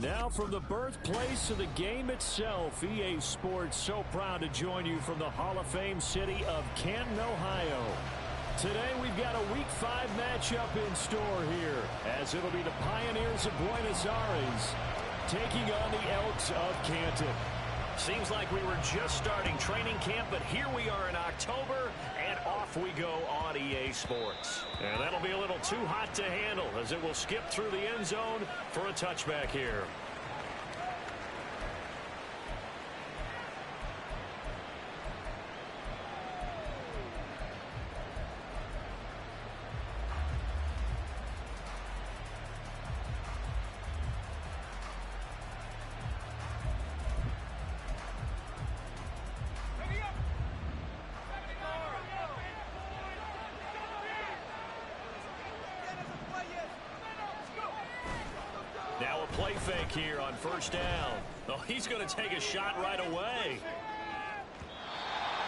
Now from the birthplace of the game itself, EA Sports so proud to join you from the Hall of Fame city of Canton, Ohio. Today we've got a Week 5 matchup in store here, as it'll be the Pioneers of Buenos Aires taking on the Elks of Canton. Seems like we were just starting training camp, but here we are in October, and off we go on EA Sports. And that'll be a little too hot to handle, as it will skip through the end zone for a touchback here. Now a play fake here on first down. Oh, he's going to take a shot right away.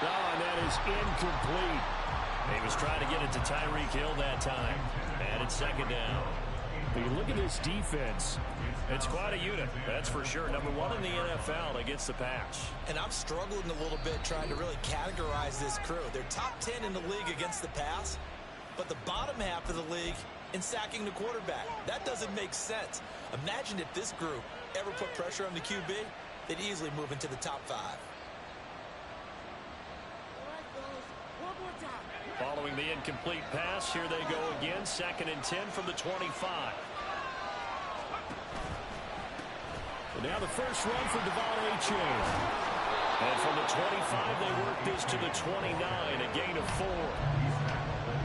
Oh, and that is incomplete. He was trying to get it to Tyreek Hill that time. And it's second down. But you look at this defense. It's quite a unit, that's for sure. Number one in the NFL against the pass. And I'm struggling a little bit trying to really categorize this crew. They're top 10 in the league against the pass, but the bottom half of the league in sacking the quarterback. That doesn't make sense. Imagine if this group ever put pressure on the QB, they'd easily move into the top 5. Following the incomplete pass, here they go again. 2nd and 10 from the 25. And now the first run for Devon A-Chain. And from the 25, they work this to the 29, a gain of 4.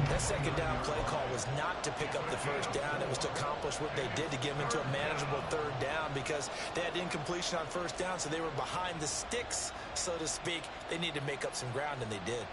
That second down play call was not to pick up the first down. It was to accomplish what they did to get them into a manageable third down, because they had incompletion on first down, so they were behind the sticks, so to speak. They needed to make up some ground, and they did.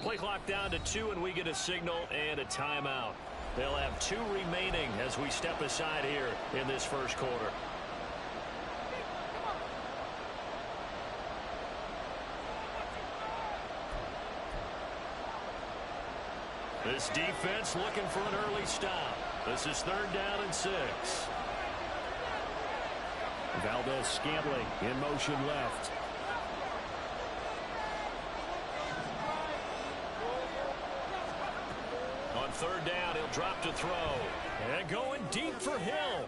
Play clock down to 2, and we get a signal and a timeout. They'll have 2 remaining as we step aside here in this first quarter. This defense looking for an early stop. This is 3rd down and 6. Valdez-Scantling in motion left. On 3rd down, he'll drop to throw. And going deep for Hill.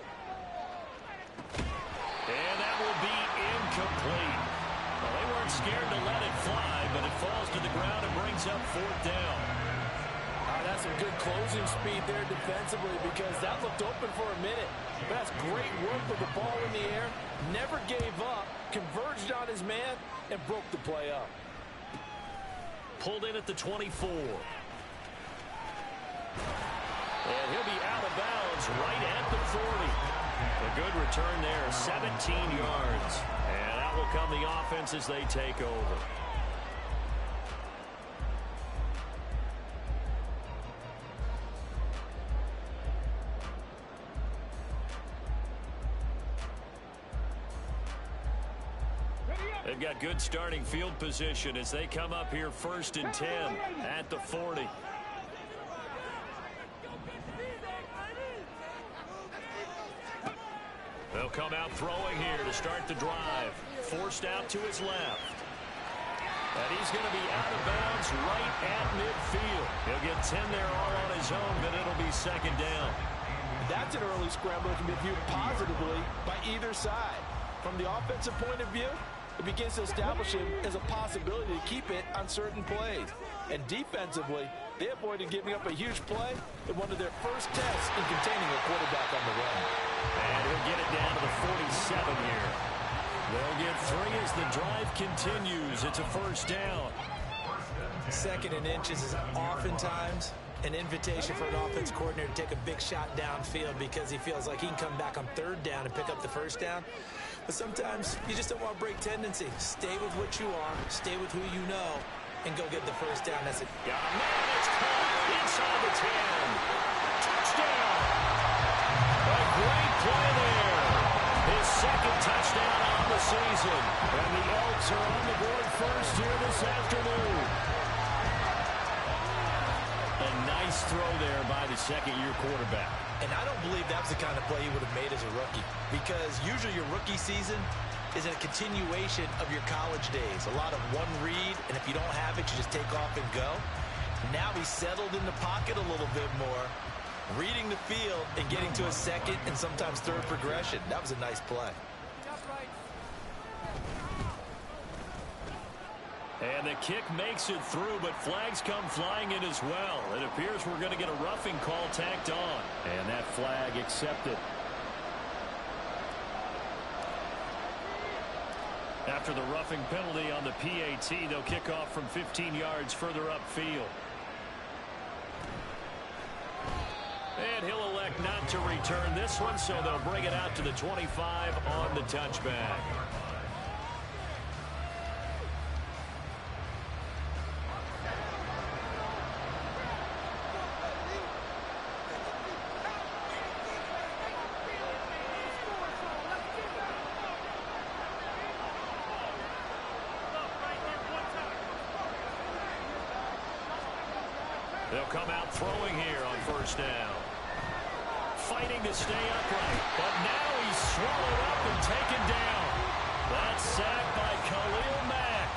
And that will be incomplete. Well, they weren't scared to let it fly, but it falls to the ground and brings up 4th down. That's some good closing speed there defensively, because that looked open for a minute. But that's great work with the ball in the air. Never gave up, converged on his man, and broke the play up. Pulled in at the 24. And he'll be out of bounds right at the 40. A good return there, 17 yards. And out will come the offense as they take over. They've got good starting field position as they come up here 1st and 10 at the 40. They'll come out throwing here to start the drive. Forced out to his left. And he's going to be out of bounds right at midfield. He'll get 10 there all on his own, but it'll be 2nd down. That's an early scramble that can be viewed positively by either side. From the offensive point of view, it begins to establish him as a possibility to keep it on certain plays. And defensively, they avoided giving up a huge play in one of their first tests in containing a quarterback on the run. And he'll get it down to the 47 here. They'll get 3 as the drive continues. It's a 1st down. 2nd and inches is oftentimes an invitation for an offense coordinator to take a big shot downfield, because he feels like he can come back on 3rd down and pick up the 1st down. But sometimes you just don't want to break tendency. Stay with what you are. Stay with who you know. and go get the first down. That's it. Got a man. It's caught inside the 10. Touchdown. A great play there. His second touchdown on the season. And the Elks are on the board first here this afternoon. A nice throw there by the second-year quarterback. And I don't believe that was the kind of play he would have made as a rookie, because usually your rookie season is a continuation of your college days. A lot of one read, and if you don't have it, you just take off and go. Now he's settled in the pocket a little bit more, reading the field and getting to a second and sometimes third progression. That was a nice play. And the kick makes it through, but flags come flying in as well. It appears we're going to get a roughing call tacked on. And that flag accepted. After the roughing penalty on the PAT, they'll kick off from 15 yards further upfield. And he'll elect not to return this one, so they'll bring it out to the 25 on the touchback. They'll come out throwing here on first down. Fighting to stay upright, but now he's swallowed up and taken down. That's sacked by Khalil Mack.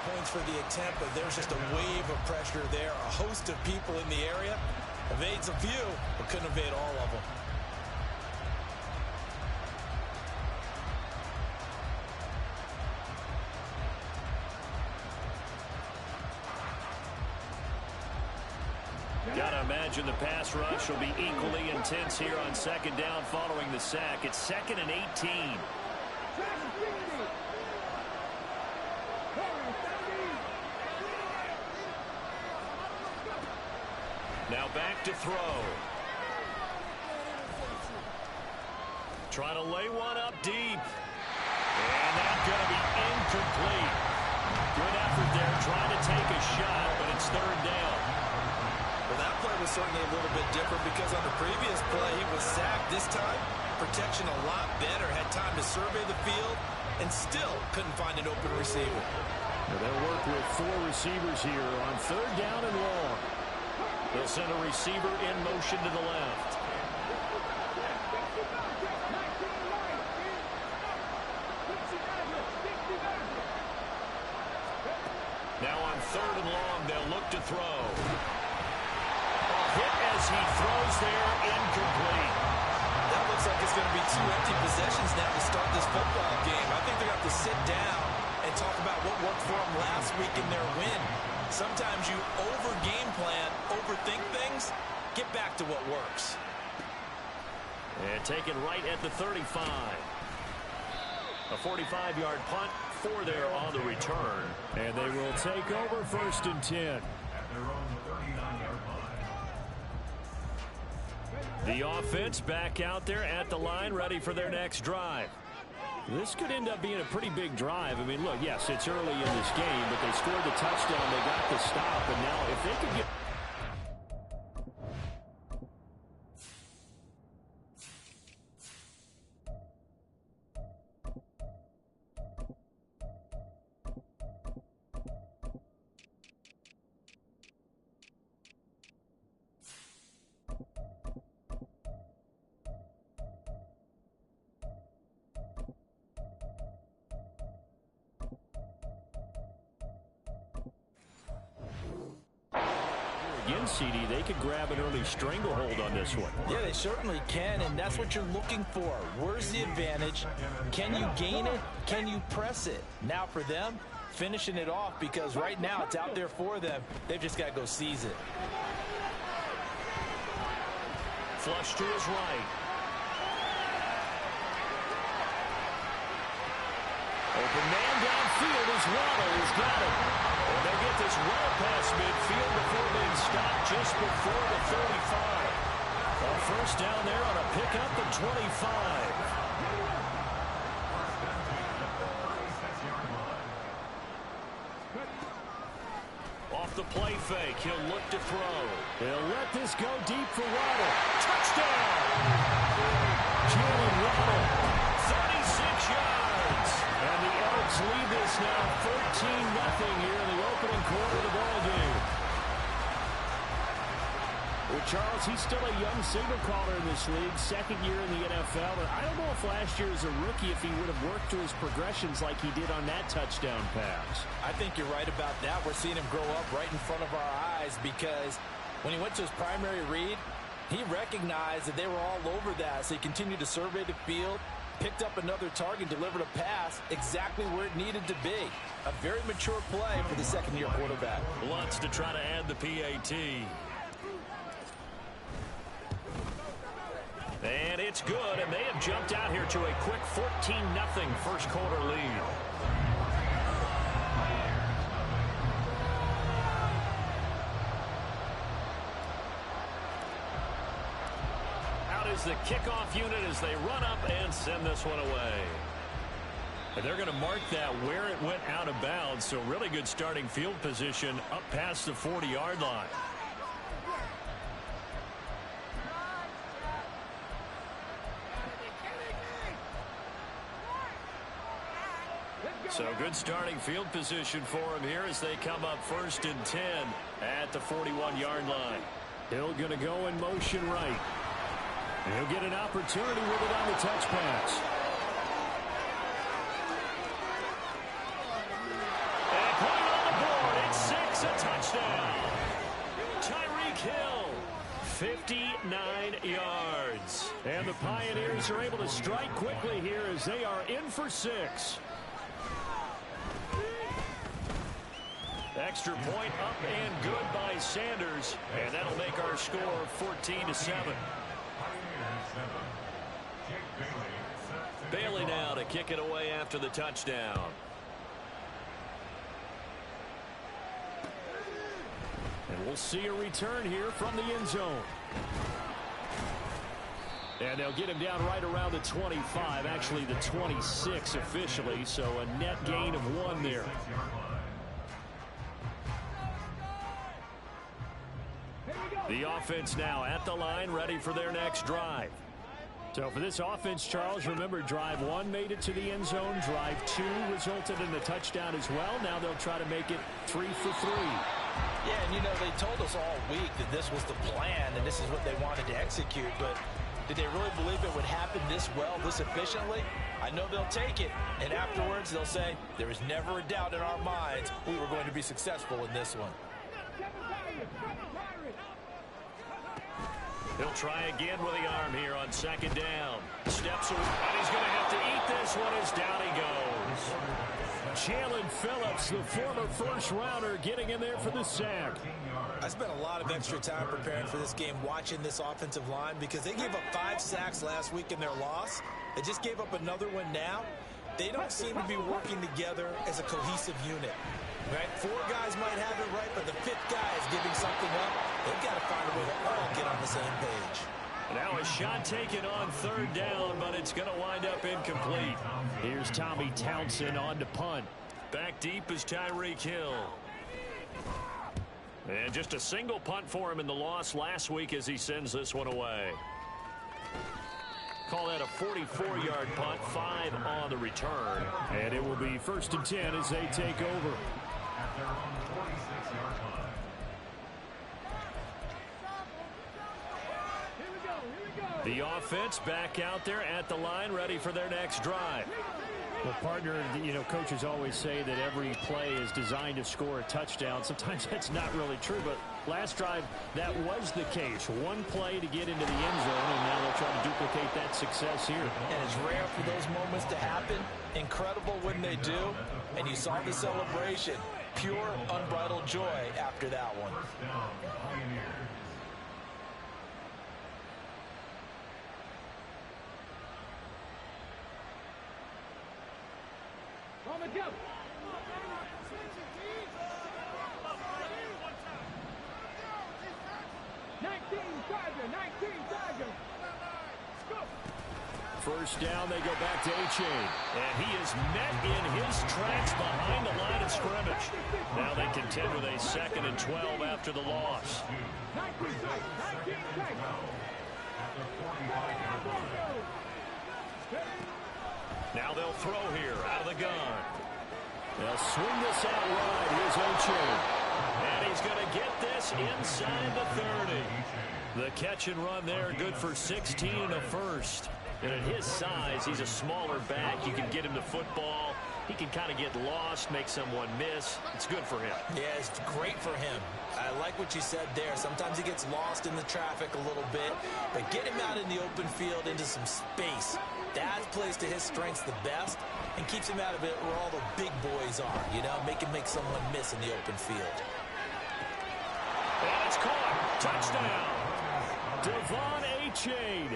Points for the attempt, but there's just a wave of pressure there. A host of people in the area. Evades a few, but couldn't evade all of them. Gotta imagine the pass rush will be equally intense here on second down following the sack. It's 2nd and 18. Now back to throw. Trying to lay one up deep. And that's going to be incomplete. Good effort there trying to take a shot, but it's third down. Well, that play was certainly a little bit different because on the previous play he was sacked. This time, protection a lot better. Had time to survey the field and still couldn't find an open receiver. Now they'll work with 4 receivers here on third down and long. They'll send a receiver in motion to the left. Now on third and long, they'll look to throw. A hit as he throws there, incomplete. That looks like it's going to be 2 empty possessions now to start this football game. I think they're going to have to sit down and talk about what worked for them last week in their win. Sometimes you over-game plan, overthink things, get back to what works. And taken right at the 35. A 45-yard punt, 4 there on the return. And they will take over 1st and 10. The offense back out there at the line, ready for their next drive. This could end up being a pretty big drive. I mean, look, yes, it's early in this game, but they scored the touchdown, they got the stop, and now if they could get... Again, CD, they could grab an early stranglehold on this one. Yeah, they certainly can, and that's what you're looking for. Where's the advantage? Can you gain it? Can you press it? Now for them, finishing it off, because right now it's out there for them. They've just got to go seize it. Flush to his right. Open man downfield as Waddle has got it. And they get this well past midfield before being stopped just before the 35. A first down there on a pickup at 25. Off the play fake, he'll look to throw. He'll let this go deep for Waddle. Touchdown! Jalen Waddle, 36 yards. And the Elks lead this now 13-0 here in the opening quarter of the ball game. Well, Charles, he's still a young signal caller in this league, second year in the NFL. And I don't know if last year as a rookie, if he would have worked through his progressions like he did on that touchdown pass. I think you're right about that. We're seeing him grow up right in front of our eyes because when he went to his primary read, he recognized that they were all over that. So he continued to survey the field, picked up another target, delivered a pass exactly where it needed to be. A very mature play for the second-year quarterback. Lutz to try to add the PAT. And it's good, and they have jumped out here to a quick 14-0 first quarter lead. Out is the kickoff unit as they run up and send this one away. And they're going to mark that where it went out of bounds, so really good starting field position up past the 40-yard line. So good starting field position for him here as they come up 1st and 10 at the 41-yard line. Hill going to go in motion right. He'll get an opportunity with it on the touch pass. And put it on the board. It's 6, a touchdown. Tyreek Hill, 59 yards. And the Pioneers are able to strike quickly here as they are in for 6. Extra point up and good by Sanders, and that'll make our score 14-7. Bailey now to kick it away after the touchdown. And we'll see a return here from the end zone. And they'll get him down right around the 25, actually the 26 officially, so a net gain of 1 there. The offense now at the line, ready for their next drive. So for this offense, Charles, remember drive 1 made it to the end zone. Drive 2 resulted in a touchdown as well. Now they'll try to make it 3 for 3. Yeah, and you know, they told us all week that this was the plan and this is what they wanted to execute. But did they really believe it would happen this well, this efficiently? I know they'll take it, and afterwards they'll say, there was never a doubt in our minds we were going to be successful in this one. He'll try again with the arm here on 2nd down. Steps away, and he's going to have to eat this one as down he goes. Jalen Phillips, the former first-rounder, getting in there for the sack. I spent a lot of extra time preparing for this game watching this offensive line because they gave up 5 sacks last week in their loss. They just gave up another one now. They don't seem to be working together as a cohesive unit. Right? 4 guys might have it right, but the 5th guy is giving something up. They've got to find a way to all get on the same page. Now a shot taken on 3rd down, but it's going to wind up incomplete. Here's Tommy Townsend on to punt. Back deep is Tyreek Hill. And just a single punt for him in the loss last week as he sends this one away. Call that a 44-yard punt, 5 on the return. And it will be 1st and 10 as they take over. The offense back out there at the line, ready for their next drive. Well, partner, you know, coaches always say that every play is designed to score a touchdown. Sometimes that's not really true, but last drive, that was the case. 1 play to get into the end zone, and now they'll try to duplicate that success here. And it's rare for those moments to happen. Incredible when they do. And you saw the celebration. Pure, unbridled joy after that one. First down, they go back to A-Chain. And he is met in his tracks behind the line of scrimmage. Now they contend with a 2nd and 12 after the loss. Now they'll throw here out of the gun. They'll swing this out wide. Here's A-Chain. And he's going to get this inside the 30. The catch and run there, good for 16 and a first. And at his size, he's a smaller back. You can get him the football. He can kind of get lost, make someone miss. It's good for him. Yeah, it's great for him. I like what you said there. Sometimes he gets lost in the traffic a little bit, but get him out in the open field into some space. That plays to his strengths the best and keeps him out of it where all the big boys are, you know, make someone miss in the open field. And it's caught. Touchdown. Devon A-Chain,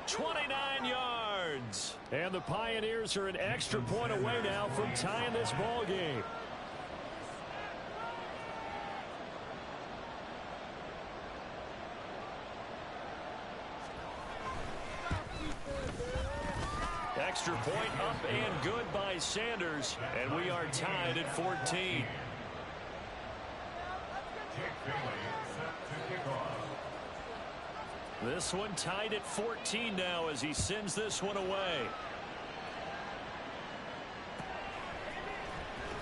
29 yards. And the Pioneers are an extra point away now from tying this ball game. Extra point up and good by Sanders, and we are tied at 14. This one tied at 14 now as he sends this one away.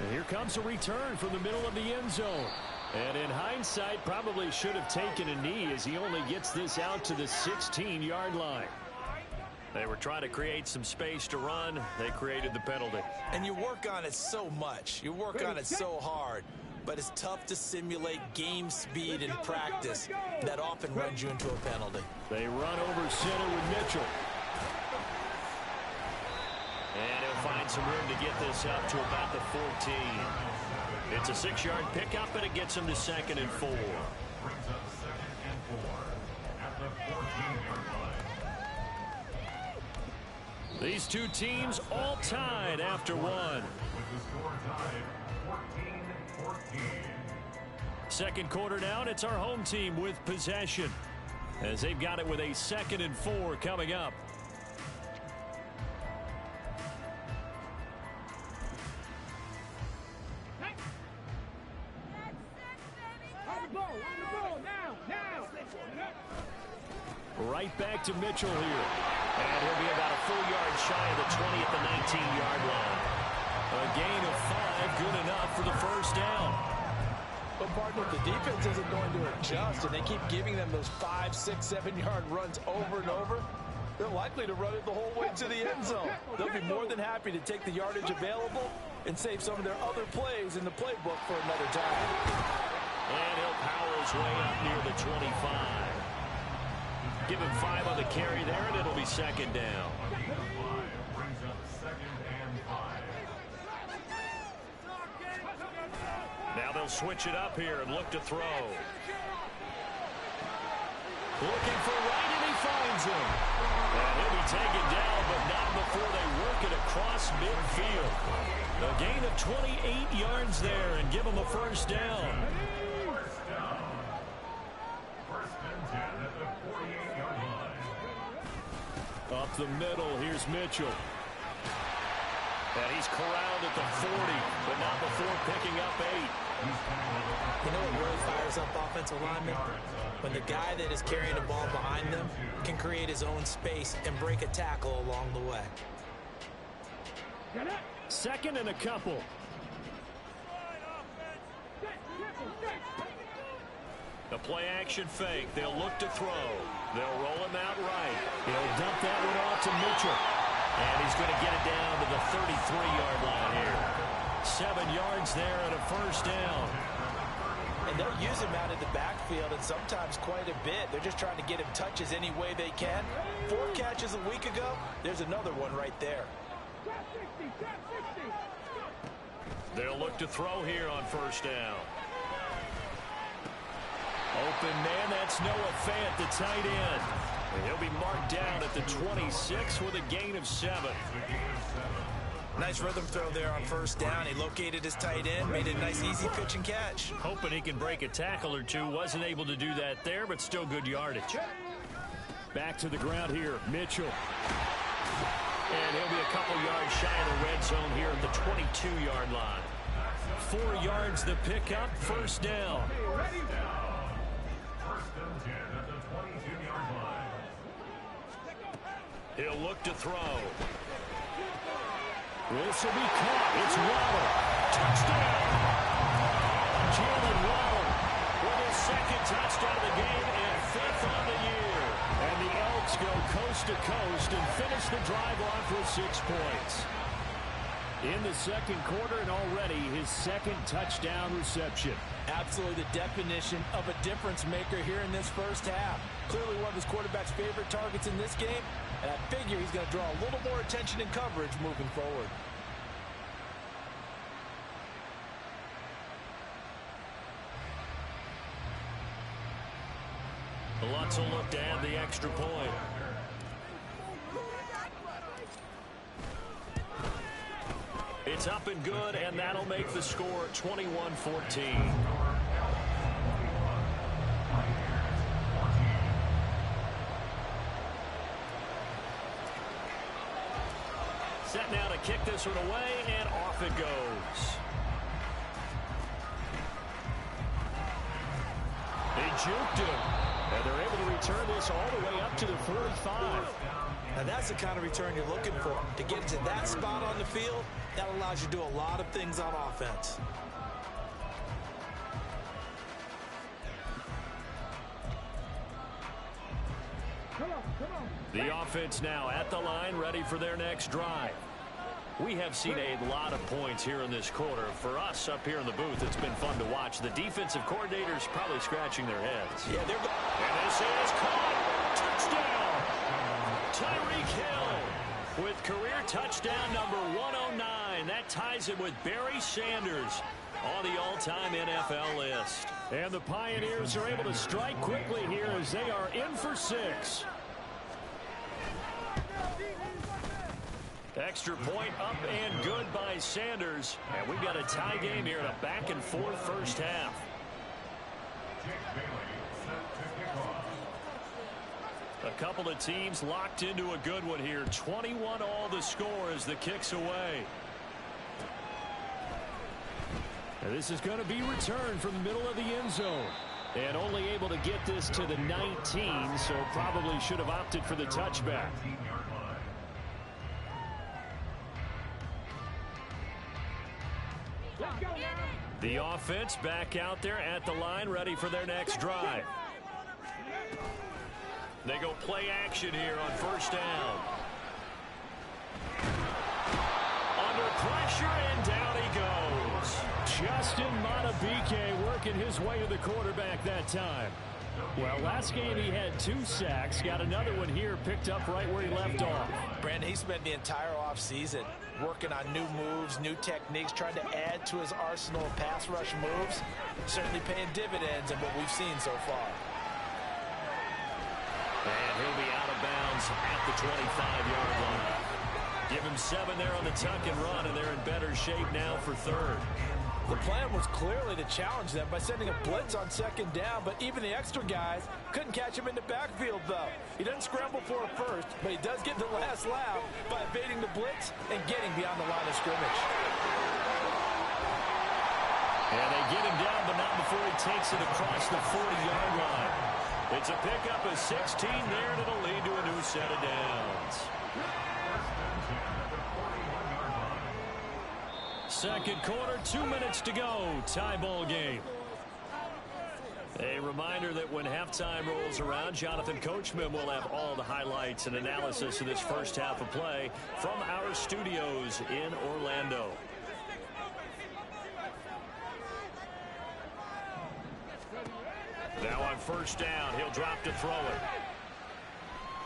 And here comes a return from the middle of the end zone. And in hindsight, probably should have taken a knee as he only gets this out to the 16-yard line. They were trying to create some space to run. They created the penalty. And you work on it so much. You work on it so hard. But it's tough to simulate game speed in practice. That often runs you into a penalty. They run over center with Mitchell. And he'll find some room to get this up to about the 14. It's a 6-yard pickup, and it gets him to 2nd and 4. These two teams all tied after one. Second quarter down, it's our home team with possession as they've got it with a 2nd and 4 coming up. Right back to Mitchell here. And he'll be about a full yard shy of the 20 at the 19-yard line. A gain of 5, good enough for the first down. But, partner, the defense isn't going to adjust, and they keep giving them those 5, 6, 7-yard runs over and over. They're likely to run it the whole way to the end zone. They'll be more than happy to take the yardage available and save some of their other plays in the playbook for another time. And he'll power his way up near the 25. Give him 5 on the carry there, and it'll be 2nd down. Now they'll switch it up here and look to throw. Looking for right, and he finds him. And he'll be taken down, but not before they work it across midfield. A gain of 28 yards there, and give him a first down. Up the middle, here's Mitchell. And he's corralled at the 40, but not before picking up 8. You know what really fires up offensive linemen? When the guy that is carrying the ball behind them can create his own space and break a tackle along the way. 2nd and a couple. The play action fake. They'll look to throw. They'll roll him out right. He'll dump that one off to Mitchell. And he's going to get it down to the 33-yard line here. 7 yards there and a first down. And they'll use him out in the backfield, and sometimes quite a bit. They're just trying to get him touches any way they can. 4 catches a week ago. There's another one right there. They'll look to throw here on first down. Open man, that's Noah Fant, the tight end. And he'll be marked down at the 26 with a gain of 7. Nice rhythm throw there on first down. He located his tight end, made it a nice easy pitch and catch. Hoping he can break a tackle or two. Wasn't able to do that there, but still good yardage. Back to the ground here, Mitchell. And he'll be a couple yards shy of the red zone here at the 22-yard line. 4 yards the pickup, first down. He'll look to throw. This will be caught. It's Waddle. Touchdown. Jalen Waddle with his second touchdown of the game and 5th on the year. And the Elks go coast to coast and finish the drive off with 6 points. In the second quarter and already his second touchdown reception. Absolutely the definition of a difference maker here in this first half. Clearly one of his quarterback's favorite targets in this game, and I figure he's going to draw a little more attention and coverage moving forward. Lutz will look to add the extra point. It's up and good, and that'll make the score 21-14. Set now to kick this one away, and off it goes. They juked him, and they're able to return this all the way up to the 45. Now that's the kind of return you're looking for. To get to that spot on the field, that allows you to do a lot of things on offense. The offense now at the line, ready for their next drive. We have seen a lot of points here in this quarter. For us up here in the booth, it's been fun to watch. The defensive coordinators probably scratching their heads. Yeah, they're... And this is caught. Touchdown. Tyreek Hill with career touchdown number 109. That ties him with Barry Sanders on the all-time NFL list. And the Pioneers are able to strike quickly here as they are in for 6. Extra point up and good by Sanders. And we've got a tie game here in a back-and-forth first half. A couple of teams locked into a good one here. 21 all the score as the kick's away. And this is going to be returned from the middle of the end zone. And only able to get this to the 19, so probably should have opted for the touchback. The offense back out there at the line, ready for their next drive. They go play action here on first down. Under pressure, and down he goes. Justin Matabike working his way to the quarterback that time. Well, last game he had 2 sacks. Got another one here picked up right where he left off. Brandon, he spent the entire offseason working on new moves, new techniques, trying to add to his arsenal of pass rush moves. Certainly paying dividends in what we've seen so far. And he'll be out of bounds at the 25-yard line. Give him 7 there on the tuck and run, and they're in better shape now for third. The plan was clearly to challenge them by sending a blitz on second down, but even the extra guys couldn't catch him in the backfield, though. He doesn't scramble for it first, but he does get the last laugh by evading the blitz and getting beyond the line of scrimmage. And they get him down, but not before he takes it across the 40-yard line. It's a pickup of 16 there, and it'll lead to a new set of downs. Second quarter, 2 minutes to go. Tie ball game. A reminder that when halftime rolls around, Jonathan Coachman will have all the highlights and analysis of this first half of play from our studios in Orlando. Now on first down, he'll drop to throw it.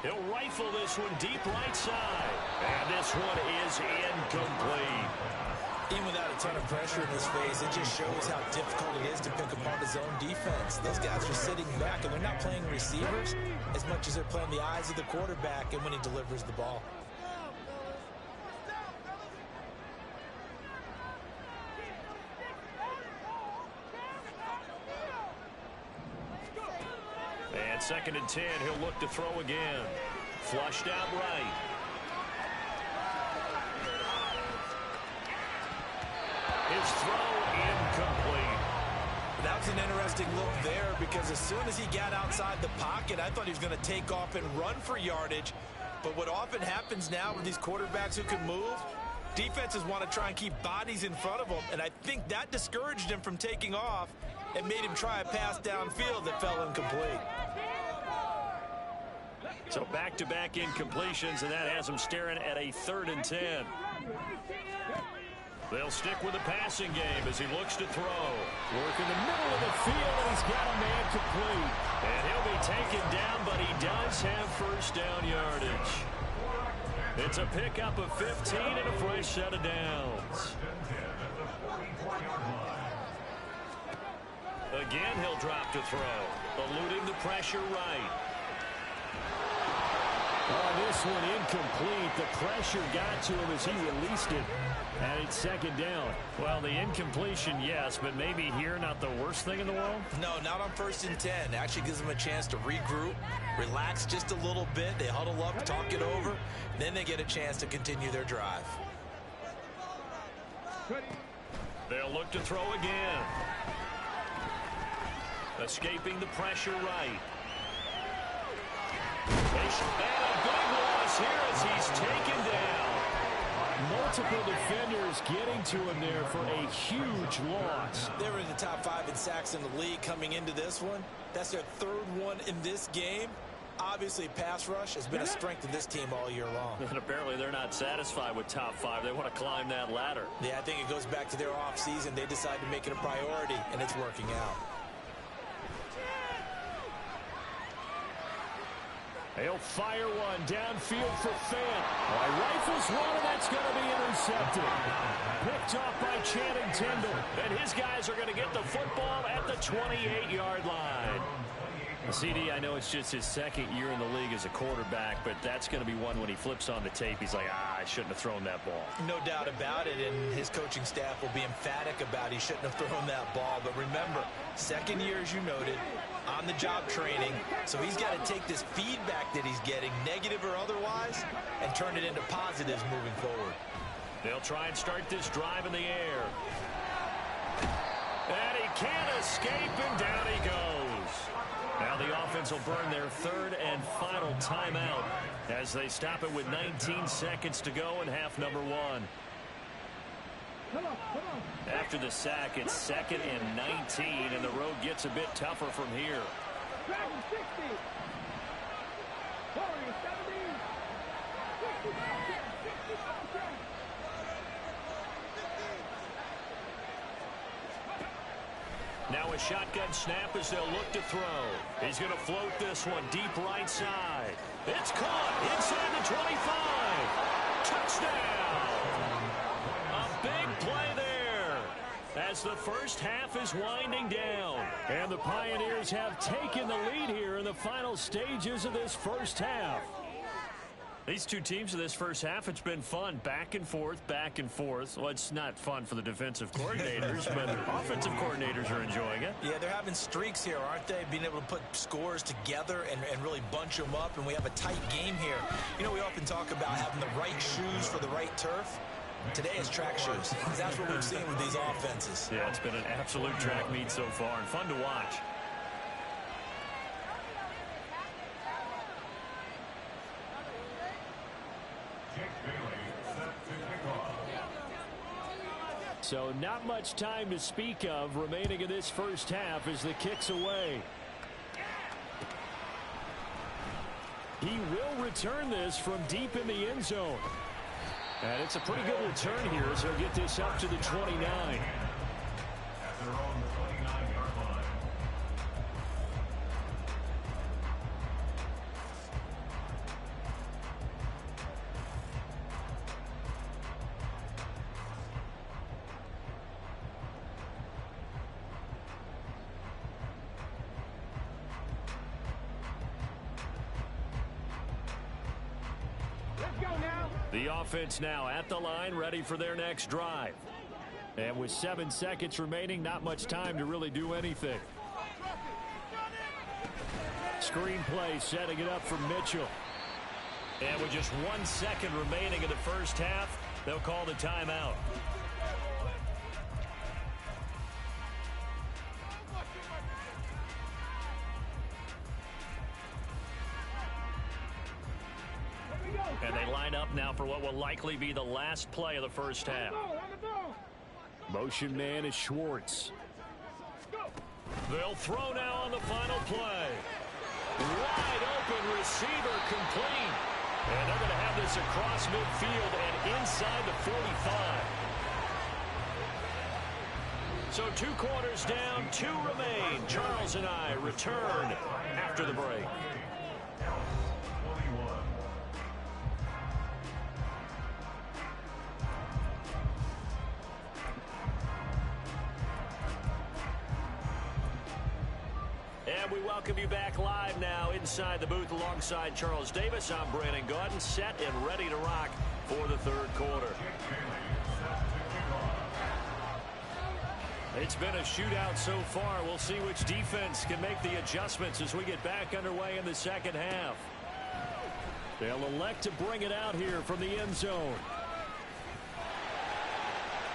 He'll rifle this one deep right side. And this one is incomplete. Even without a ton of pressure in this phase, it just shows how difficult it is to pick apart his own defense. Those guys are sitting back, and they're not playing receivers as much as they're playing the eyes of the quarterback and when he delivers the ball. 2nd and 10. He'll look to throw again. Flushed out right. His throw incomplete. That was an interesting look there because as soon as he got outside the pocket, I thought he was going to take off and run for yardage. But what often happens now with these quarterbacks who can move, defenses want to try and keep bodies in front of them, and I think that discouraged him from taking off and made him try a pass downfield that fell incomplete. So back-to-back incompletions, and that has him staring at a 3rd and 10. They'll stick with the passing game as he looks to throw. Work in the middle of the field, and he's got a man complete. And he'll be taken down, but he does have first down yardage. It's a pickup of 15 and a fresh set of downs. Again, he'll drop to throw, eluding the pressure right. Oh, this one incomplete. The pressure got to him as he released it. And it's 2nd down. Well, the incompletion, yes, but maybe here not the worst thing in the world? No, not on 1st and 10. Actually gives them a chance to regroup, relax just a little bit. They huddle up, talk it over. Then they get a chance to continue their drive. They'll look to throw again. Escaping the pressure right. And a big loss here as he's taken down. Multiple defenders getting to him there for a huge loss. They were in the top 5 in sacks in the league coming into this one. That's their 3rd one in this game. Obviously, pass rush has been a strength of this team all year long. And apparently they're not satisfied with top 5. They want to climb that ladder. Yeah, I think it goes back to their offseason. They decided to make it a priority, and it's working out. He'll fire one downfield for Fant. Rifles one, and that's going to be intercepted. Picked off by Channing Tindall. And his guys are going to get the football at the 28-yard line. CD, I know it's just his 2nd year in the league as a quarterback, but that's going to be one when he flips on the tape. He's like, I shouldn't have thrown that ball. No doubt about it, and his coaching staff will be emphatic about he shouldn't have thrown that ball. But remember, 2nd year, as you noted, on-the-job training, so he's got to take this feedback that he's getting, negative or otherwise, and turn it into positives moving forward. They'll try and start this drive in the air. And he can't escape, and down he goes. Now the offense will burn their 3rd and final timeout as they stop it with 19 seconds to go in half number 1. After the sack, it's 2nd and 19, and the road gets a bit tougher from here. Now a shotgun snap as they'll look to throw. He's going to float this one deep right side. It's caught inside the 25. Touchdown. A big play there as the first half is winding down. And the Pioneers have taken the lead here in the final stages of this first half. These two teams in this first half, it's been fun. Back and forth, back and forth. Well, it's not fun for the defensive coordinators, but offensive coordinators are enjoying it. Yeah, they're having streaks here, aren't they? Being able to put scores together and really bunch them up, and we have a tight game here. You know, we often talk about having the right shoes for the right turf. Today is track shoes, because that's what we've seen with these offenses. Yeah, it's been an absolute track meet so far, and fun to watch. So not much time to speak of remaining in this first half as the kick's away. He will return this from deep in the end zone. And it's a pretty good return here as he'll get this up to the 29. The offense now at the line, ready for their next drive. And with 7 seconds remaining, not much time to really do anything. screenplay setting it up for Mitchell. And with just 1 second remaining in the first half, they'll call the timeout. And they line up now for what will likely be the last play of the first half. Motion man is Schwartz. They'll throw now on the final play. Wide open receiver complete. And they're going to have this across midfield and inside the 45. So 2 quarters down, 2 remain. Charles and I return after the break. And we welcome you back live now inside the booth alongside Charles Davis. I'm Brandon Gaudin, set and ready to rock for the third quarter. It's been a shootout so far. We'll see which defense can make the adjustments as we get back underway in the second half. They'll elect to bring it out here from the end zone.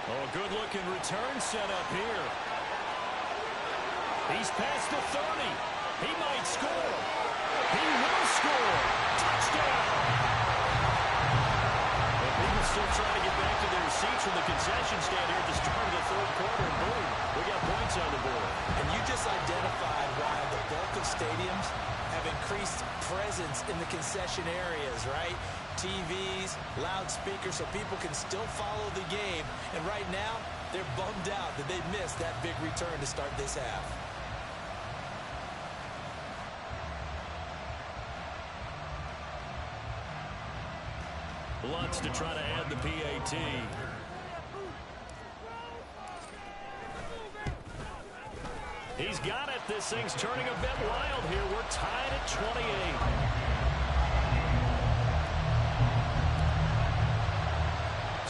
Oh, good-looking return set up here. He's past the 30. He might score. He will score. Touchdown. And people still trying to get back to their seats from the concession stand here at the start of the third quarter. And boom, we got points on the board. And you just identified why the bulk of stadiums have increased presence in the concession areas, right? TVs, loudspeakers, so people can still follow the game. And right now, they're bummed out that they missed that big return to start this half. Lutz to try to add the PAT. He's got it. This thing's turning a bit wild here. We're tied at 28.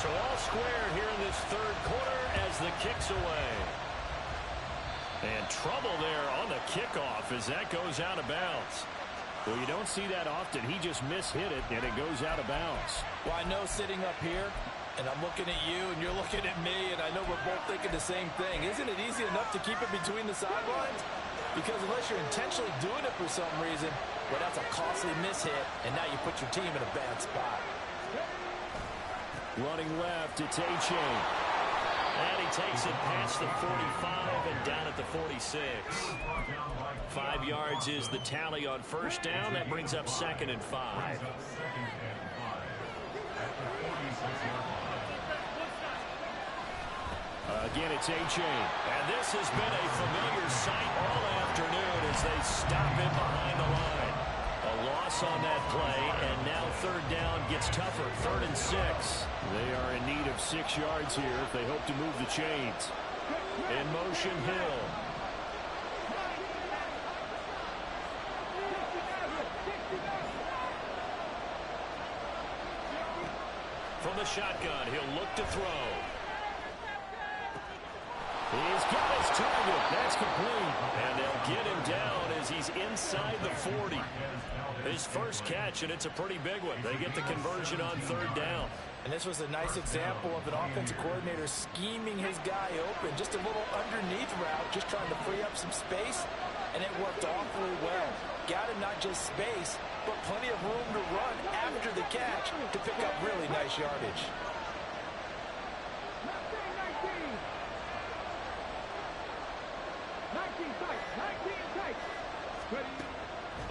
So all square here in this third quarter as the kick's away. And trouble there on the kickoff as that goes out of bounds. Well, you don't see that often. He just mishit it, and it goes out of bounds. Well, I know sitting up here, and I'm looking at you, and you're looking at me, and I know we're both thinking the same thing. Isn't it easy enough to keep it between the sidelines? Because unless you're intentionally doing it for some reason, well, that's a costly mishit, and now you put your team in a bad spot. Running left, it's A-Chain. And he takes it past the 45 and down at the 46. 5 yards is the tally on first down. That brings up 2nd and 5. Again, it's A-Chain. And this has been a familiar sight all afternoon as they stop him behind the line. A loss on that play, and now third down gets tougher. 3rd and 6. They are in need of 6 yards here if they hope to move the chains. In motion, Hill. From the shotgun, he'll look to throw. He's got his target. That's complete. And they'll get him down as he's inside the 40. His first catch, and it's a pretty big one. They get the conversion on third down. And this was a nice example of an offensive coordinator scheming his guy open. Just a little underneath route, just trying to free up some space, and it worked awfully well. Got him not just space, but plenty of room to run after the catch to pick up really nice yardage.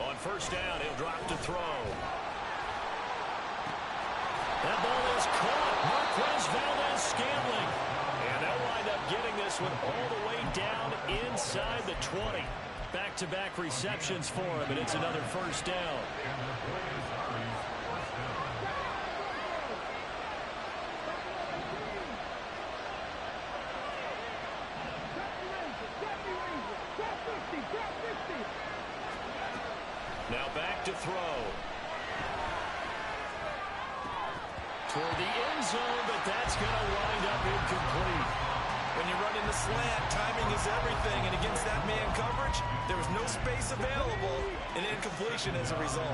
On first down, he'll drop to throw. That ball is caught. Marquez Valdez-Scantling. And they'll wind up getting this one all the way down inside the 20. Back-to-back receptions for him, and it's another first down. Now back to throw. Toward the end zone, but that's going to wind up incomplete. When you run in the slant, timing is everything, and against that man coverage, there was no space available, and incompletion as a result.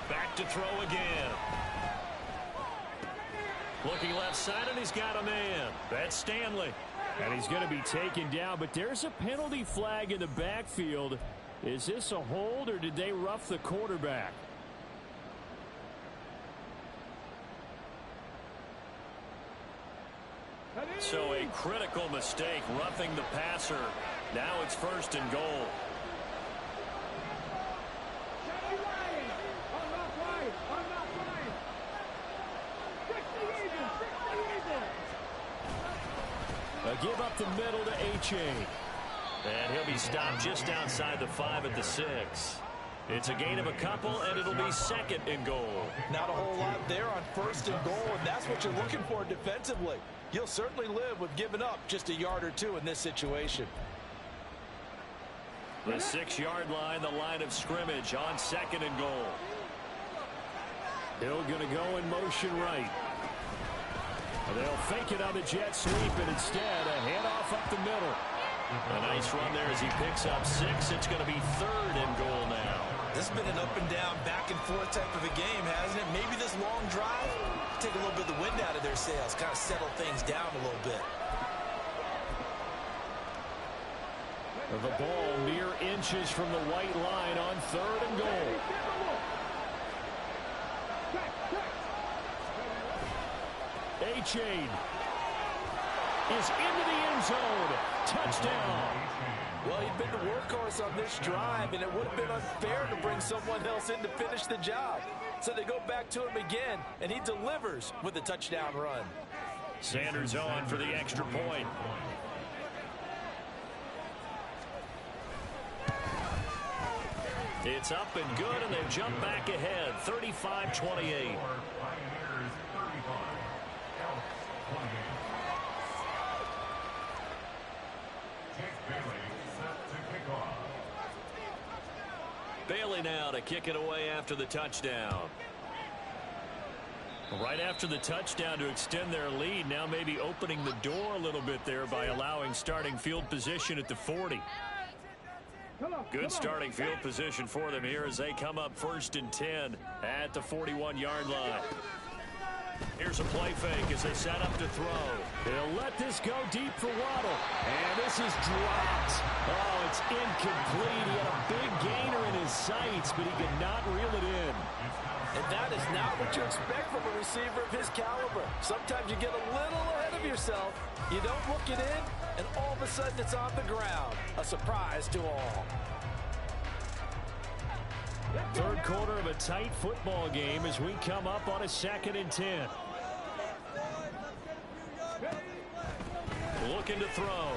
Back to throw again. Looking left side, and he's got a man. That's Stanley. And he's going to be taken down, but there's a penalty flag in the backfield. Is this a hold, or did they rough the quarterback? So a critical mistake, roughing the passer. Now it's 1st and goal. A give up the middle to H.A. And he'll be stopped just outside the 5 at the 6. It's a gain of a couple, and it'll be 2nd and goal. Not a whole lot there on 1st and goal, and that's what you're looking for defensively. You'll certainly live with giving up just a yard or two in this situation. The 6-yard line, the line of scrimmage on 2nd and goal. Hill going to go in motion right. They'll fake it on the jet sweep, and instead a handoff up the middle. A nice run there as he picks up 6. It's going to be 3rd and goal now. This has been an up and down, back and forth type of a game, hasn't it? Maybe this long drive, take a little bit of the wind out of their sails, kind of settle things down a little bit. The ball mere inches from the white line on 3rd and goal. A-Chain is into the end zone. Touchdown. Well, he'd been the workhorse on this drive, and it would have been unfair to bring someone else in to finish the job. So they go back to him again, and he delivers with a touchdown run. Sanders on for the extra point. It's up and good, and they jump back ahead, 35-28. Bailey now to kick it away after the touchdown. Right after the touchdown to extend their lead, now maybe opening the door a little bit there by allowing starting field position at the 40. Good starting field position for them here as they come up 1st and 10 at the 41-yard line. Here's a play fake as they set up to throw. He'll let this go deep for Waddle. And this is dropped. Oh, it's incomplete. He had a big gainer in his sights, but he could not reel it in. And that is not what you expect from a receiver of his caliber. Sometimes you get a little ahead of yourself. You don't look it in, and all of a sudden it's on the ground. A surprise to all. 3rd quarter of a tight football game as we come up on a 2nd and 10. Looking to throw.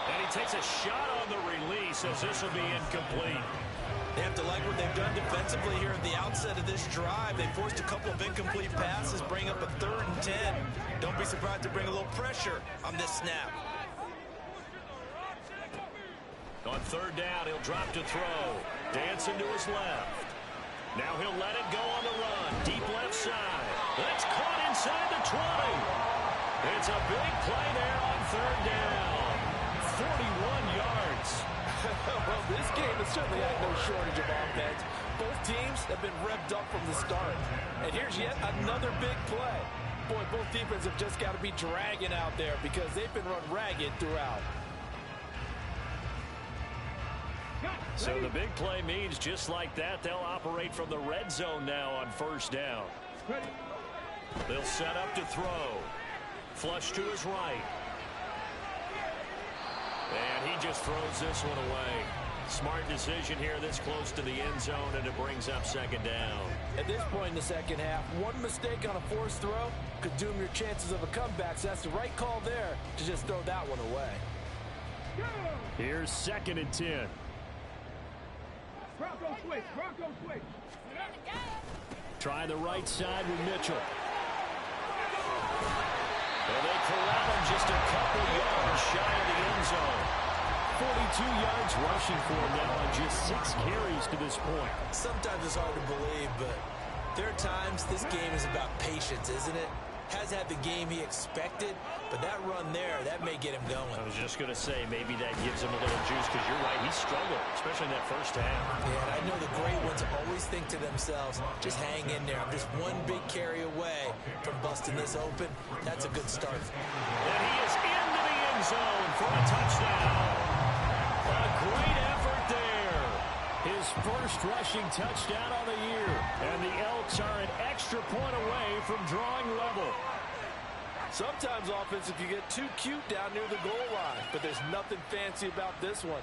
And he takes a shot on the release as this will be incomplete. They have to like what they've done defensively here at the outset of this drive. They forced a couple of incomplete passes, bring up a 3rd and 10. Don't be surprised to bring a little pressure on this snap. On 3rd down, he'll drop to throw. Dancing to his left. Now he'll let it go on the run. Deep left side. That's caught inside the 20. It's a big play there on 3rd down. 41 yards. Well, this game has certainly had no shortage of offense. Both teams have been revved up from the start. And here's yet another big play. Boy, both defenses have just got to be dragging out there because they've been run ragged throughout. So the big play means just like that, they'll operate from the red zone now on 1st down. They'll set up to throw. Flush to his right. And he just throws this one away. Smart decision here this close to the end zone, and it brings up 2nd down. At this point in the second half, one mistake on a forced throw could doom your chances of a comeback. So that's the right call there to just throw that one away. Here's 2nd and 10. Bronco switch. Try the right side with Mitchell. And they corral him just a couple yards shy of the end zone. 42 yards rushing for him now on just 6 carries to this point. Sometimes it's hard to believe, but there are times this game is about patience, isn't it? Has had the game he expected, but that run there, that may get him going. I was just going to say, maybe that gives him a little juice, because you're right, he struggled, especially in that first half. Yeah, and I know the great ones always think to themselves, just hang in there. I'm just one big carry away from busting this open. That's a good start. And he is into the end zone for a touchdown. A great effort there. His first rushing touchdown of the year. And the Elks are an extra point away from drawing level. Sometimes offense can get too cute down near the goal line, but there's nothing fancy about this one.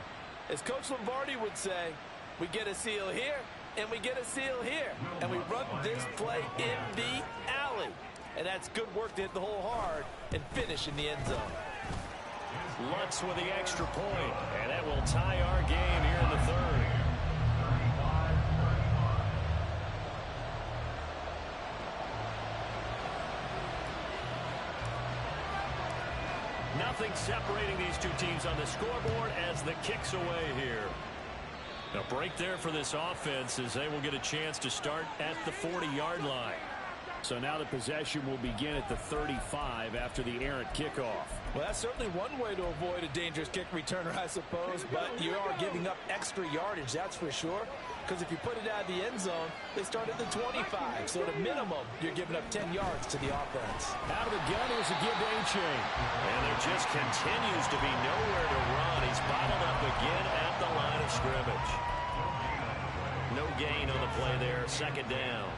As Coach Lombardi would say, we get a seal here, and we get a seal here, and we run this play in the alley. And that's good work to hit the hole hard and finish in the end zone. Lutz with the extra point, and that will tie our game here in the third. Nothing separating these two teams on the scoreboard as the kick's away here. A break there for this offense as they will get a chance to start at the 40-yard line. So now the possession will begin at the 35 after the errant kickoff. Well, that's certainly one way to avoid a dangerous kick returner, I suppose, but you are giving up extra yardage, that's for sure. Because if you put it out of the end zone, they start at the 25. So at a minimum, you're giving up 10 yards to the offense. Out of the gun is a give to A-Chain. And there just continues to be nowhere to run. He's bottled up again at the line of scrimmage. No gain on the play there. Second down.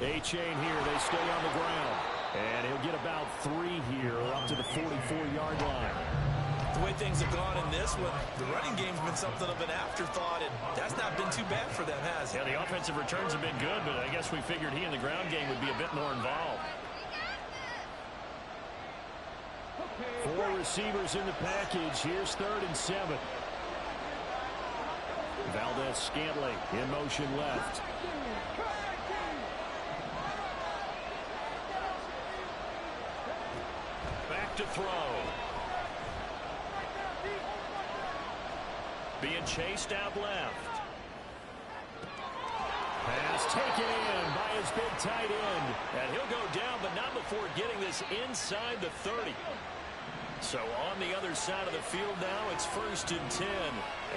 A-Chain here. They stay on the ground. And he'll get about 3 here up to the 44-yard line. The way things have gone in this one, the running game's been something of an afterthought, and that's not been too bad for them, has it? Yeah, the offensive returns have been good, but I guess we figured he in the ground game would be a bit more involved. 4 receivers in the package. Here's 3rd and 7. Valdez-Scantling in motion left. Back to throw. Being chased out left. Pass taken in by his big tight end. And he'll go down, but not before getting this inside the 30. So on the other side of the field now, it's 1st and 10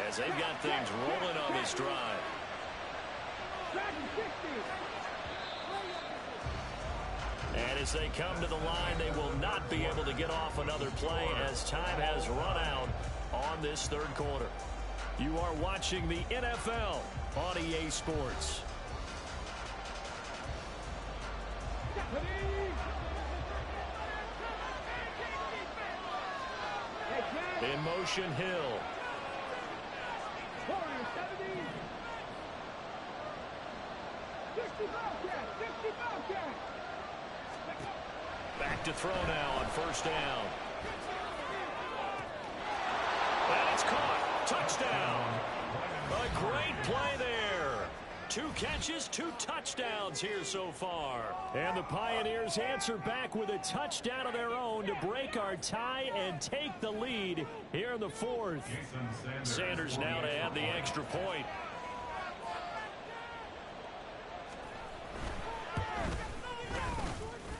as they've got things rolling on this drive. And as they come to the line, they will not be able to get off another play as time has run out on this 3rd quarter. You are watching the NFL on EA Sports. In motion, Hill. Back to throw now on 1st down. And it's caught. Touchdown. A great play there. 2 catches, 2 touchdowns here so far. And the Pioneers answer back with a touchdown of their own to break our tie and take the lead here in the 4th. Sanders now to add the extra point.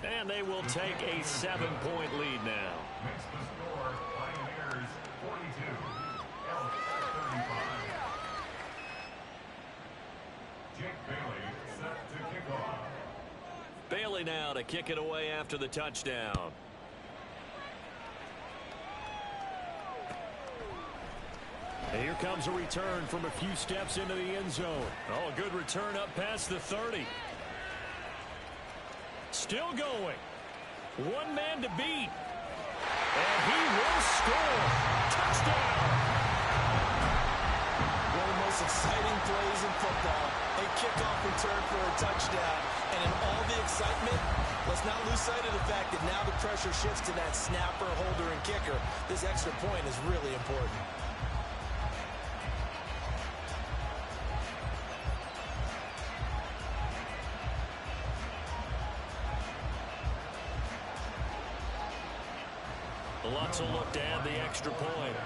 And they will take a 7-point lead now. Makes the score Pioneers 42, Elk 35. Jake Bailey set to kick off. Bailey now to kick it away after the touchdown. And here comes a return from a few steps into the end zone. Oh, a good return up past the 30. Still going. 1 man to beat. And he will score. Touchdown. One of the most exciting plays in football. A kickoff return for a touchdown. And in all the excitement, let's not lose sight of the fact that now the pressure shifts to that snapper, holder, and kicker. This extra point is really important. Lots will look to add the extra point.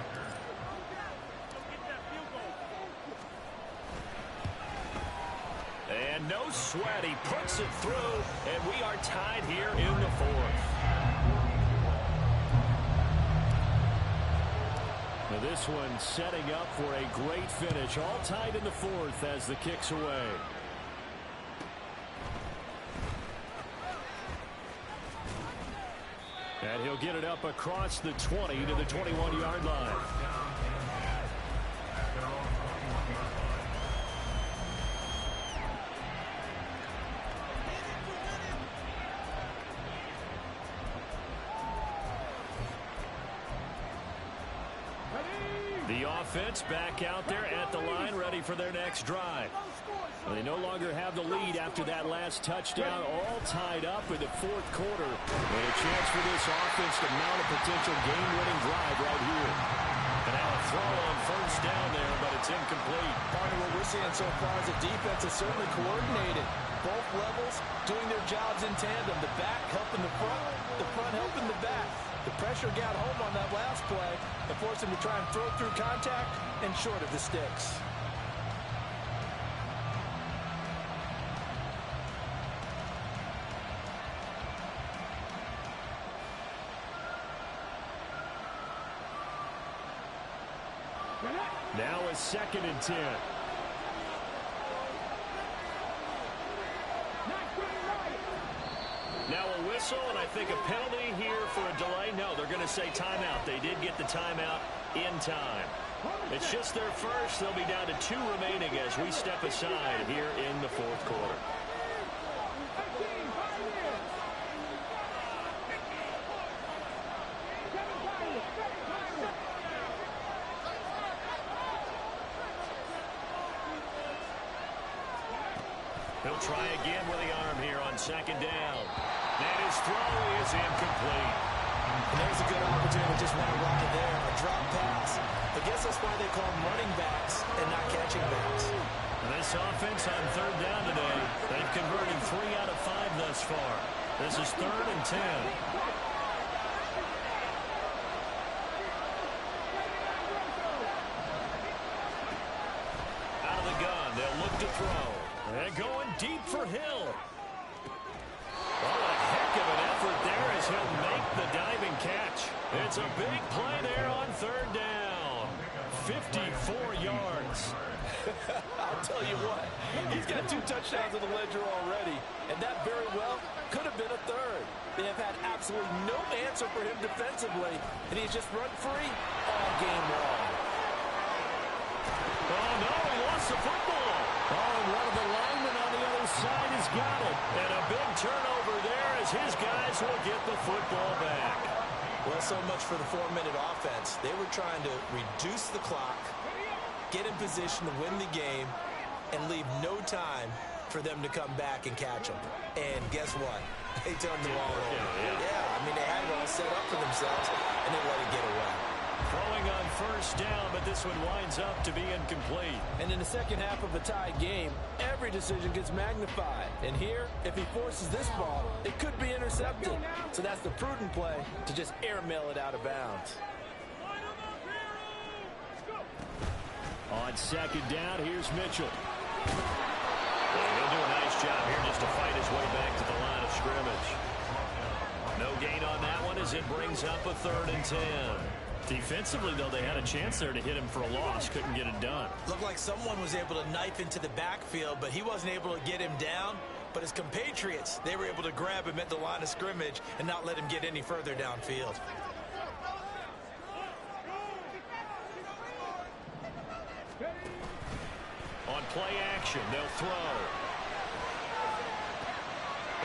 And no sweat, he puts it through, and we are tied here in the fourth. Now this one setting up for a great finish, all tied in the fourth as the kick's away. And he'll get it up across the 20 to the 21-yard line. The offense back out there at the line, ready for their next drive. Well, they no longer have the lead after that last touchdown, all tied up in the fourth quarter. And a chance for this offense to mount a potential game-winning drive right here. And now a throw on first down there, but it's incomplete. Part of what we're seeing so far is the defense is certainly coordinated. Both levels doing their jobs in tandem. The back helping the front helping the back. The pressure got home on that last play and forced him to try and throw through contact and short of the sticks. Now a 2nd and 10. Now a whistle, and I think a penalty here for a delay. No, they're going to say timeout. They did get the timeout in time. It's just their first. They'll be down to 2 remaining as we step aside here in the fourth quarter. He'll try again with the arm here on 2nd down. And his throw is incomplete. And there's a good opportunity, just want to rock it there. A drop pass. I guess that's why they call them running backs and not catching backs. This offense on 3rd down today, they've converted 3 out of 5 thus far. This is 3rd and 10. Out of the gun, they'll look to throw. And going deep for Hill. Oh, a heck of an effort there as he'll make the diving catch. It's a big play there on 3rd down. 54 yards. I'll tell you what, he's got 2 touchdowns in the ledger already, and that very well could have been a 3rd. They have had absolutely no answer for him defensively, and he's just run free all game long. Oh, no, he lost the football. Oh, and one of the linemen on the other side has got it. And a big turnover there as his guys will get the football back. Well, so much for the 4-minute offense. They were trying to reduce the clock, get in position to win the game, and leave no time for them to come back and catch them. And guess what? They turned the ball over. Yeah, I mean, they had it all set up for themselves, and they let it get away. Throwing on 1st down, but this one winds up to be incomplete. And in the second half of a tie game, every decision gets magnified. And here, if he forces this ball, it could be intercepted. So that's the prudent play to just airmail it out of bounds. On 2nd down, here's Mitchell. Well, he'll do a nice job here just to fight his way back to the line of scrimmage. No gain on that one as it brings up a 3rd and 10. Defensively, though, they had a chance there to hit him for a loss. Couldn't get it done. Looked like someone was able to knife into the backfield, but he wasn't able to get him down. But his compatriots, they were able to grab him at the line of scrimmage and not let him get any further downfield. On play action, they'll throw.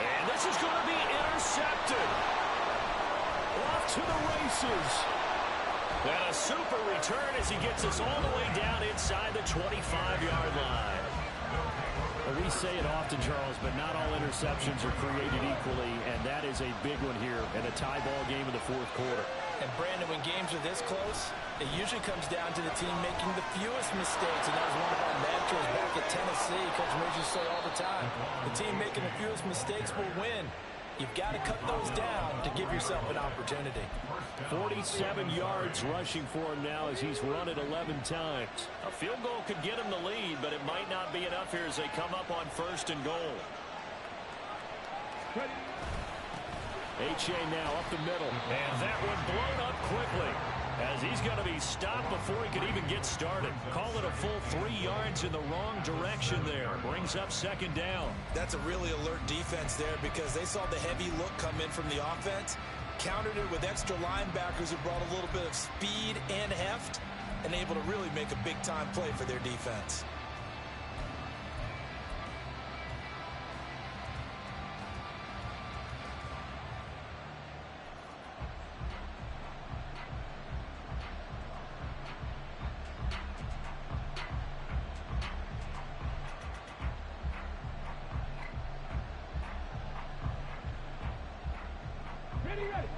And this is going to be intercepted. Off to the races. And a super return as he gets us all the way down inside the 25-yard line. Well, we say it often, Charles, but not all interceptions are created equally, and that is a big one here in a tie ball game in the fourth quarter. And Brandon, when games are this close, it usually comes down to the team making the fewest mistakes, and that was one of our mantras back at Tennessee. Coach Midge used to say all the time, the team making the fewest mistakes will win. You've got to cut those down to give yourself an opportunity. 47 yards rushing for him now as he's run it 11 times. A field goal could get him the lead, but it might not be enough here as they come up on 1st and goal. H.A. now up the middle. And that one blown up quickly as he's going to be stopped before he could even get started. Call it a full 3 yards in the wrong direction there. Brings up 2nd down. That's a really alert defense there because they saw the heavy look come in from the offense, countered it with extra linebackers who brought a little bit of speed and heft, and able to really make a big-time play for their defense.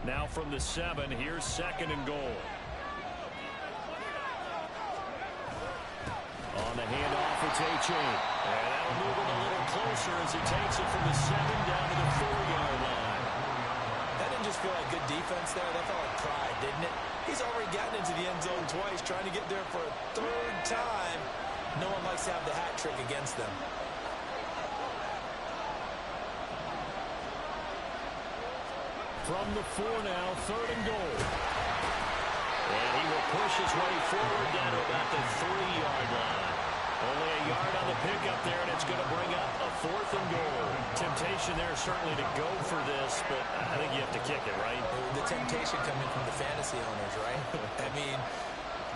Now from the 7, here's 2nd and goal. On the handoff, it's H.A. And that'll move him a little closer as he takes it from the 7 down to the 4-yard line. That didn't just feel like good defense there. That felt like pride, didn't it? He's already gotten into the end zone twice, trying to get there for a 3rd time. No one likes to have the hat trick against them. From the 4 now, 3rd and goal. And he will push his way forward down to about the 3-yard line. Only a yard on the pickup there, and it's going to bring up a 4th and goal. Temptation there certainly to go for this, but I think you have to kick it, right? The temptation coming from the fantasy owners, right? I mean,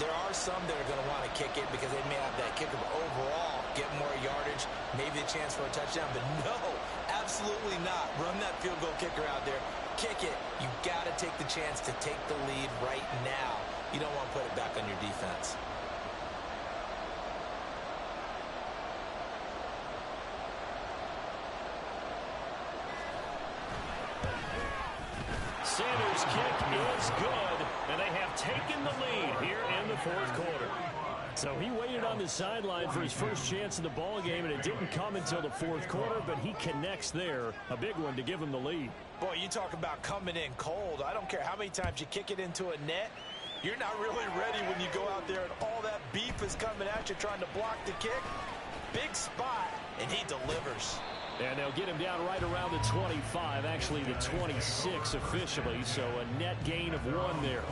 there are some that are going to want to kick it because they may have that kicker, but overall, get more yardage, maybe a chance for a touchdown. But no, absolutely not. Run that field goal kicker out there. Kick it. You got to take the chance to take the lead right now. You don't want to put it back on your defense. Sanders' kick is good, and they have taken the lead here in the 4th quarter. So he waited on the sideline for his first chance in the ball game, and it didn't come until the 4th quarter, but he connects there. A big one to give him the lead. Boy, you talk about coming in cold. I don't care how many times you kick it into a net. You're not really ready when you go out there and all that beef is coming at you trying to block the kick. Big spot, and he delivers. And they'll get him down right around the 25, actually the 26 officially, so a net gain of 1 there.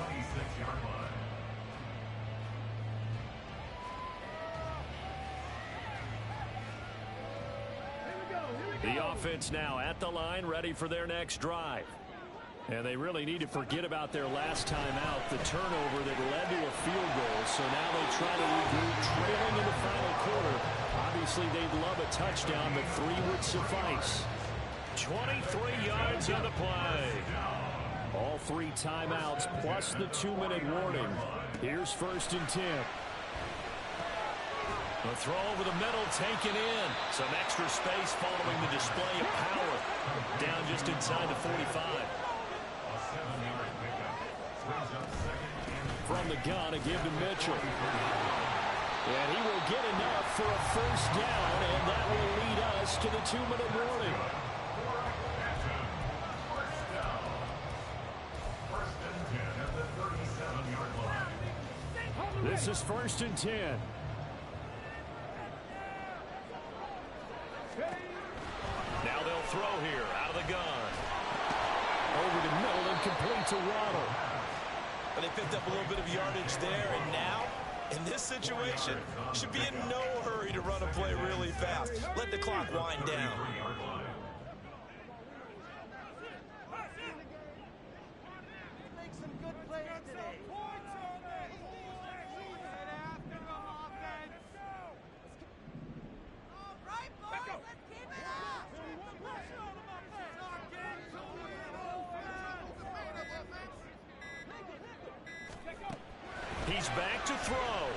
The offense now at the line, ready for their next drive. And they really need to forget about their last time out, the turnover that led to a field goal. So now they try to regroup, trailing in the final quarter. Obviously, they'd love a touchdown, but 3 would suffice. 23 yards on the play. All 3 timeouts plus the 2-minute warning. Here's 1st and 10. The throw over the middle taken in. Some extra space following the display of power. Down just inside the 45. From the gun, a give to Mitchell. And he will get enough for a 1st down, and that will lead us to the 2-minute warning. This is 1st and 10. Now they'll throw here out of the gun. Over the middle and complete to Waddle. But they picked up a little bit of yardage there, and now, in this situation, should be in no hurry to run a play really fast. Let the clock wind down. Make some good plays today. All right, boys, let's keep it up. He's back to throw.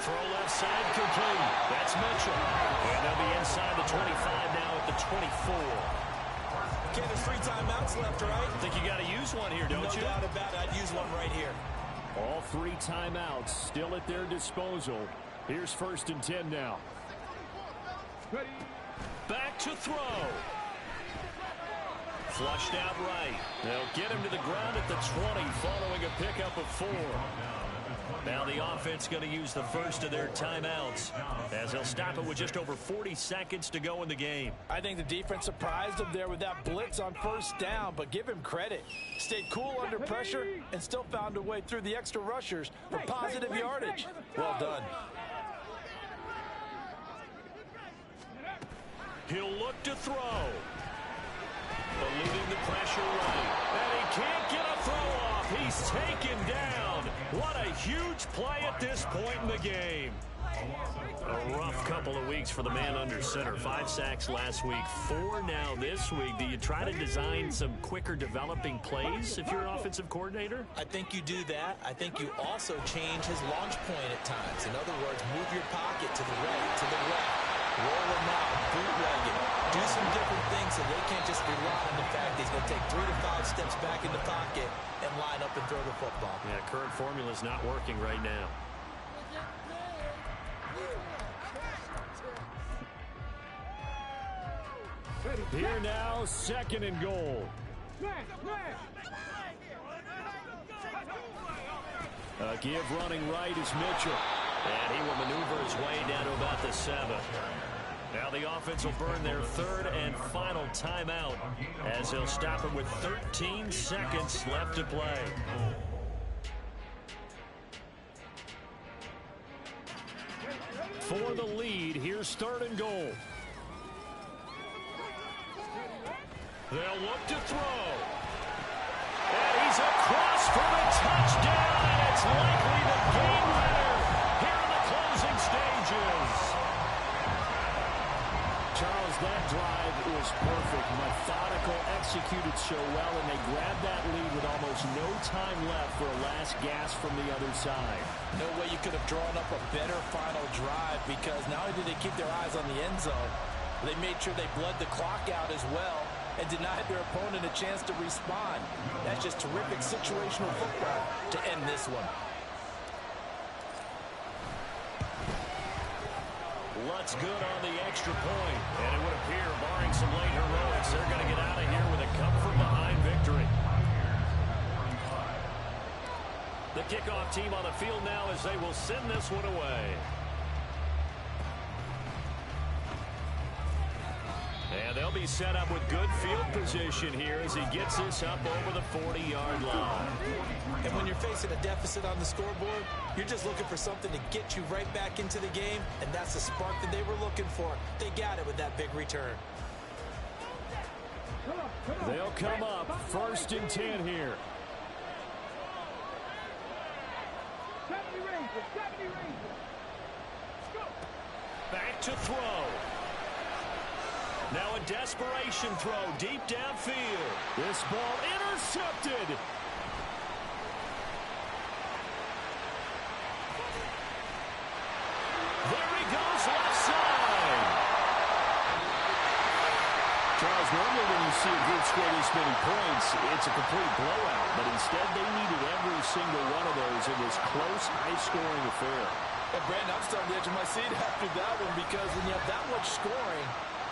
Throw left side complete. That's Mitchell. And they'll be inside the 25 now at the 24. Okay, there's 3 timeouts left, right? I think you got to use one here, don't you? No doubt about it. I'd use one right here. All 3 timeouts still at their disposal. Here's 1st and 10 now. Back to throw. Flushed out right. They'll get him to the ground at the 20 following a pickup of 4. Now the offense going to use the first of their timeouts as they'll stop it with just over 40 seconds to go in the game. I think the defense surprised him there with that blitz on 1st down, but give him credit. Stayed cool under pressure and still found a way through the extra rushers for positive yardage. Well done. He'll look to throw. Eluding the pressure right. And he can't get a throw off. He's taken down. What a huge play at this point in the game. A rough couple of weeks for the man under center. 5 sacks last week, 4 now this week. Do you try to design some quicker developing plays if you're an offensive coordinator? I think you do that. I think you also change his launch point at times. In other words, move your pocket to the right, to the left. Roll him out, bootleg it. Do some different things so they can't just rely on the fact that he's going to take 3 to 5 steps back in the pocket and line up and throw the football. Yeah, current formula is not working right now. Here now, 2nd and goal. A give running right is Mitchell. And he will maneuver his way down to about the 7. Now the offense will burn their 3rd and final timeout as they'll stop it with 13 seconds left to play. For the lead, here's 3rd and goal. They'll look to throw. And he's across for the touchdown, and it's likely the game winner here in the closing stages. Charles, that drive was perfect. Methodical, executed so well, and they grabbed that lead with almost no time left for a last gasp from the other side. No way you could have drawn up a better final drive, because not only did they keep their eyes on the end zone, they made sure they bled the clock out as well and denied their opponent a chance to respond. That's just terrific situational football to end this one. Lutz good on the extra point, and it would appear, barring some late heroics, they're going to get out of here with a come-from-behind victory. The kickoff team on the field now as they will send this one away. And they'll be set up with good field position here as he gets this up over the 40-yard line. And when you're facing a deficit on the scoreboard, you're just looking for something to get you right back into the game, and that's the spark that they were looking for. They got it with that big return. They'll come up 1st and 10 here. Back to throw. Now a desperation throw deep downfield. This ball intercepted. There he goes, left side. Charles, normally when you see a group score this many points, it's a complete blowout. But instead, they needed every single one of those in this close, high-scoring affair. And Brandon, I'm still on the edge of my seat after that one, because when you have that much scoring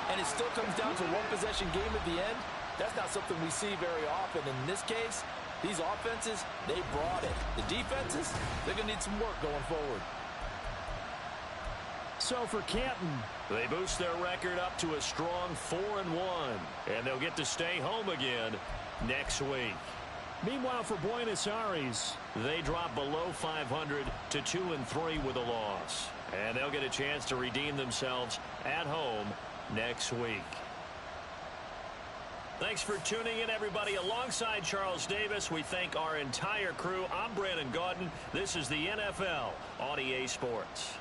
and it still comes down to one possession game at the end, that's not something we see very often. In this case, these offenses, they brought it. The defenses, they're going to need some work going forward. So for Canton, they boost their record up to a strong 4-1, and they'll get to stay home again next week. Meanwhile, for Buenos Aires, they drop below 500 to 2-3 with a loss, and they'll get a chance to redeem themselves at home next week. Thanks for tuning in, everybody. Alongside Charles Davis, we thank our entire crew. I'm Brandon Gaudin. This is the NFL on EA Sports.